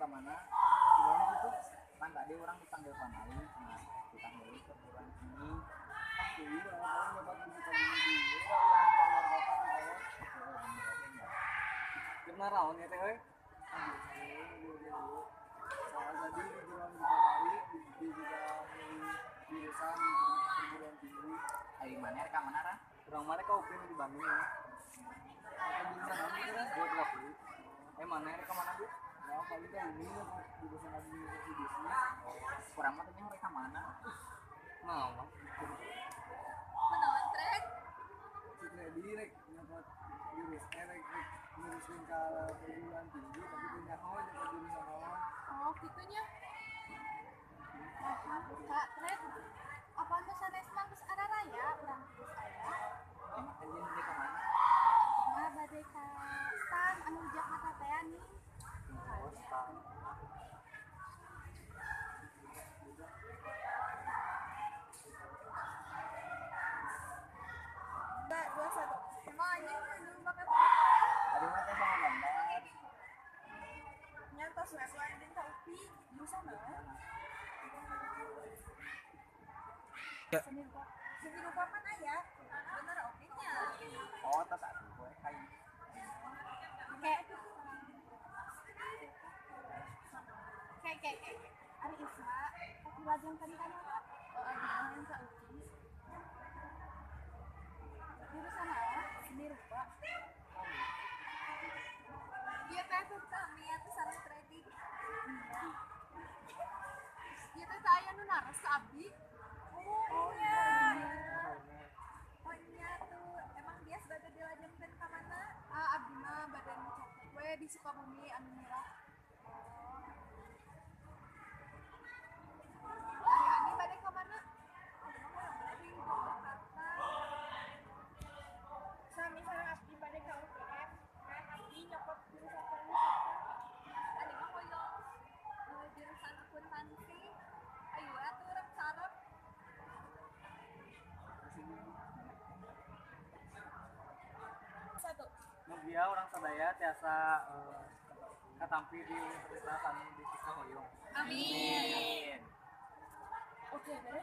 ke mana bilang gitu kan tadi orang dipanggil pamali nah dipanggil ke bulan ini pasti iya orang nyoba di Sukabumi dulu orang keluar kota Gimana rawan ya teh? soal tadi di bulan Sukabumi di juga di desa di perguruan tinggi Ayo mana reka mana ra? Kurang mana kau upin di Bandung ya? atau di sana gitu kan Geografi. Mana reka mana Bu? ya paling kan ini di desa lagi di bisnis Kurang mah tanya reka mana? Nah, Menawan trek. Citra direk nyokot jurus erek ngurusin ke perguruan tinggi tapi punya hal nyokot jurusan awal Oh, gitunya. Kak, trek. Apa anda sanes mah geus ada raya urang geus aya? Emang kalian reka mana? Mah bade ka stan anu di Jakarta teh nih. Mbak, 21. Emang anjing tuh dulu pakai ada mah teh sama gambar nyantos wes anjing tak upi di sana. Seni rupa kan aya. Bener oke-nya. Oh tetap tuh gue kayak Kayak Ari Isma, tapi lajang kan kan oh ada yang tak upi. Jurusan apa? Seni rupa. Dia teh tuh kami atuh sareng trading. Dia teh aya nu naras ka abdi. Oh iya. Oh iya tuh, emang dia sebagai dilajengkeun ka mana? Abdi mah badan copet we di Sukabumi anu murah. Ari Ani bade ka mana? Di Jakarta. Sami sareng abdi bade ka UGM. Kan abdi nyokot jurusan pariwisata. Tadi mah hoyong jurusan akuntansi. Ayo atuh urang sarep. Satu. Mugia orang sadaya tiasa katampi di Universitas anu di Cisahoyong. Amin. Oke, beres.